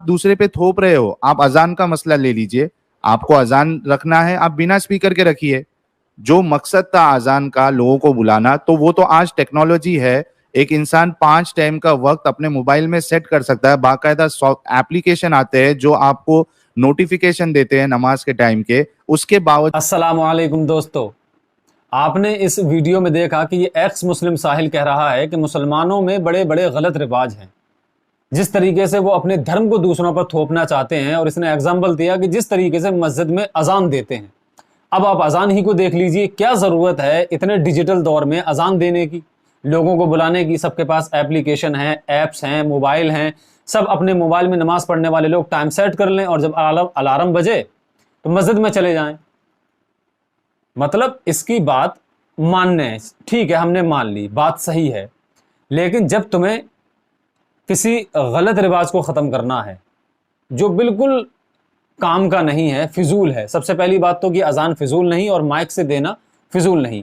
दूसरे पे थोप रहे हो। आप अजान का मसला ले लीजिए, आपको अजान रखना है, आप बिना स्पीकर के रखिए। जो मकसद था अजान का लोगों को बुलाना, तो वो तो आज टेक्नोलॉजी है। एक इंसान 5 टाइम का वक्त अपने मोबाइल में सेट कर सकता है। बाकायदा एप्लीकेशन आते हैं जो आपको नोटिफिकेशन देते हैं नमाज के टाइम के। उसके बावजूद अस्सलाम वालेकुम दोस्तों, आपने इस वीडियो में देखा कि ये एक्स मुस्लिम साहिल कह रहा है कि मुसलमानों में बड़े बड़े गलत रिवाज हैं। जिस तरीके से वो अपने धर्म को दूसरों पर थोपना चाहते हैं, और इसने एग्जाम्पल दिया कि जिस तरीके से मस्जिद में अजान देते हैं। अब आप अजान ही को देख लीजिए, क्या ज़रूरत है इतने डिजिटल दौर में अजान देने की, लोगों को बुलाने की। सबके पास एप्लीकेशन है, ऐप्स हैं, मोबाइल हैं। सब अपने मोबाइल में नमाज़ पढ़ने वाले लोग टाइम सेट कर लें और जब अलार्म बजे तो मस्जिद में चले जाएं। मतलब इसकी बात मानने है, ठीक है, हमने मान ली, बात सही है। लेकिन जब तुम्हें किसी गलत रिवाज को ख़त्म करना है जो बिल्कुल काम का नहीं है, फिजूल है। सबसे पहली बात तो कि अजान फिजूल नहीं और माइक से देना फिजूल नहीं।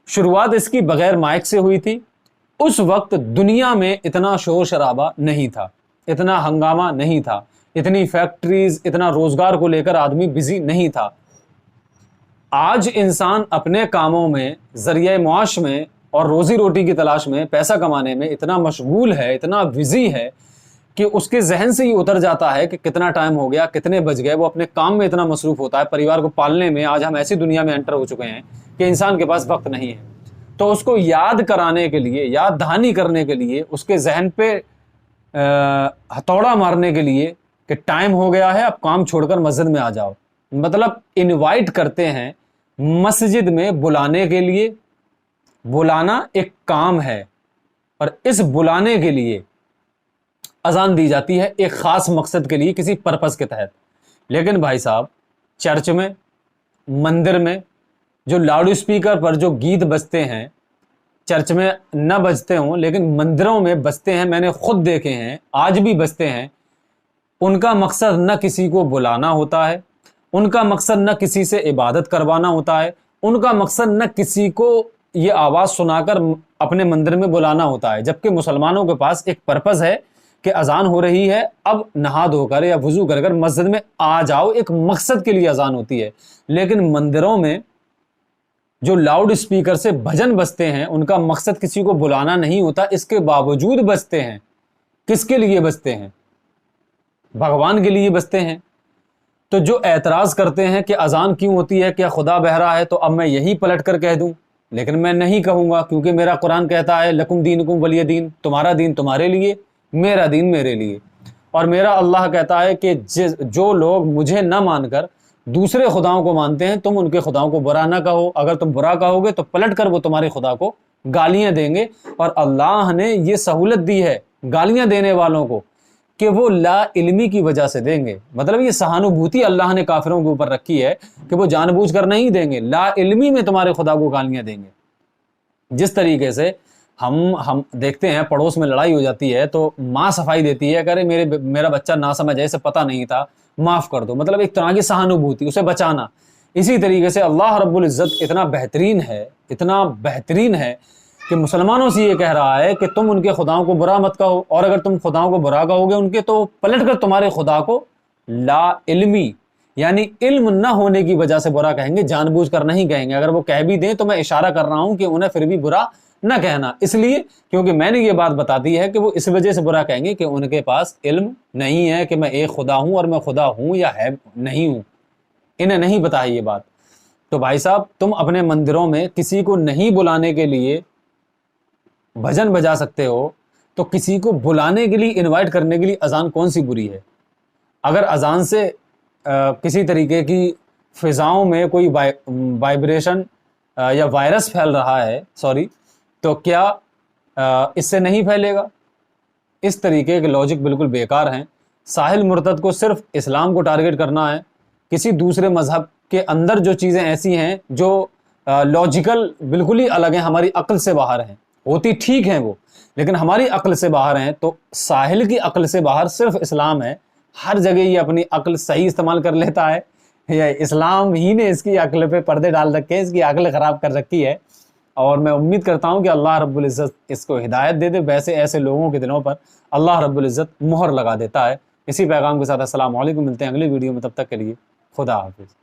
शुरुआत इसकी बगैर माइक से हुई थी। उस वक्त दुनिया में इतना शोर शराबा नहीं था, इतना हंगामा नहीं था, इतनी फैक्ट्रीज, इतना रोजगार को लेकर आदमी बिजी नहीं था। आज इंसान अपने कामों में, जरिए मुआश में और रोजी रोटी की तलाश में, पैसा कमाने में इतना मशगूल है, इतना बिजी है कि उसके जहन से ही उतर जाता है कि कितना टाइम हो गया, कितने बज गए। वो अपने काम में इतना मसरूफ होता है, परिवार को पालने में। आज हम ऐसी दुनिया में एंटर हो चुके हैं कि इंसान के पास वक्त नहीं है। तो उसको याद कराने के लिए, याद दहानी करने के लिए, उसके जहन पे हथौड़ा मारने के लिए कि टाइम हो गया है, अब काम छोड़कर मस्जिद में आ जाओ। मतलब इनवाइट करते हैं मस्जिद में बुलाने के लिए। बुलाना एक काम है और इस बुलाने के लिए अजान दी जाती है एक ख़ास मकसद के लिए, किसी पर्पस के तहत। लेकिन भाई साहब, चर्च में, मंदिर में जो लाउड स्पीकर पर जो गीत बजते हैं, चर्च में न बजते हों लेकिन मंदिरों में बजते हैं, मैंने खुद देखे हैं, आज भी बजते हैं। उनका मकसद न किसी को बुलाना होता है, उनका मकसद न किसी से इबादत करवाना होता है, उनका मकसद न किसी को ये आवाज़ सुनाकर अपने मंदिर में बुलाना होता है। जबकि मुसलमानों के पास एक पर्पज़ है कि अजान हो रही है, अब नहा धोकर या वजू कर कर मस्जिद में आ जाओ, एक मकसद के लिए अजान होती है। लेकिन मंदिरों में जो लाउड स्पीकर से भजन बजते हैं, उनका मकसद किसी को बुलाना नहीं होता, इसके बावजूद बजते हैं। किसके लिए बजते हैं? भगवान के लिए बजते हैं। तो जो एतराज़ करते हैं कि अजान क्यों होती है, क्या खुदा बहरा है, तो अब मैं यही पलट कर कह दूं, लेकिन मैं नहीं कहूँगा, क्योंकि मेरा कुरान कहता है लकुम दीनुकुम वलिय दीन, तुम्हारा दीन तुम्हारे लिए, मेरा दीन मेरे लिए। और मेरा अल्लाह कहता है कि जो लोग मुझे न मानकर दूसरे खुदाओं को मानते हैं, तुम उनके खुदाओं को बुरा ना कहो। अगर तुम बुरा कहोगे तो पलट कर वो तुम्हारे खुदा को गालियाँ देंगे। और अल्लाह ने ये सहूलत दी है गालियाँ देने वालों को कि वो ला इल्मी की वजह से देंगे। मतलब ये सहानुभूति अल्लाह ने काफिरों के ऊपर रखी है कि वो जानबूझकर नहीं देंगे, ला इल्मी में तुम्हारे खुदा को गालियाँ देंगे। जिस तरीके से हम देखते हैं, पड़ोस में लड़ाई हो जाती है तो माँ सफाई देती है, करे मेरा बच्चा ना समझ है, इसे पता नहीं था, माफ़ कर दो। मतलब एक तरह की सहानुभूति, उसे बचाना। इसी तरीके से अल्लाह रब्बुल इज़्ज़त इतना बेहतरीन है, इतना बेहतरीन है कि मुसलमानों से ये कह रहा है कि तुम उनके खुदाओं को बुरा मत कहो, और अगर तुम खुदाओं को बुरा कहोगे उनके, तो पलट कर तुम्हारे खुदा को ला इल्मी, यानी इल्म न होने की वजह से बुरा कहेंगे, जानबूझकर नहीं कहेंगे। अगर वो कह भी दें तो मैं इशारा कर रहा हूं कि उन्हें फिर भी बुरा न कहना, इसलिए क्योंकि मैंने ये बात बता दी है कि वो इस वजह से बुरा कहेंगे कि उनके पास इल्म नहीं है कि मैं एक खुदा हूं और मैं खुदा हूं या है नहीं हूं, इन्हें नहीं पता है ये बात। तो भाई साहब, तुम अपने मंदिरों में किसी को नहीं बुलाने के लिए भजन बजा सकते हो, तो किसी को बुलाने के लिए, इनवाइट करने के लिए अजान कौन सी बुरी है? अगर अजान से किसी तरीके की फिजाओं में कोई वाइब्रेशन या वायरस फैल रहा है, सॉरी, तो क्या इससे नहीं फैलेगा? इस तरीके के लॉजिक बिल्कुल बेकार हैं। साहिल मुर्तद को सिर्फ इस्लाम को टारगेट करना है। किसी दूसरे मज़हब के अंदर जो चीज़ें ऐसी हैं जो लॉजिकल बिल्कुल ही अलग हैं, हमारी अक्ल से बाहर हैं, होती ठीक हैं वो, लेकिन हमारी अक्ल से बाहर हैं। तो साहिल की अक्ल से बाहर सिर्फ इस्लाम है। हर जगह ये अपनी अक्ल सही इस्तेमाल कर लेता है, या इस्लाम ही ने इसकी अक्ल पे पर्दे डाल रखे हैं, इसकी अक्ल ख़राब कर रखी है। और मैं उम्मीद करता हूँ कि अल्लाह रब्बुल इज़्ज़त इसको हिदायत दे दे। वैसे ऐसे लोगों के दिलों पर अल्लाह रब्बुल इज़्ज़त मोहर लगा देता है। اسی پیغام کے ساتھ السلام علیکم، ملتے ہیں اگلی ویڈیو میں، تب تک کے لیے خدا حافظ۔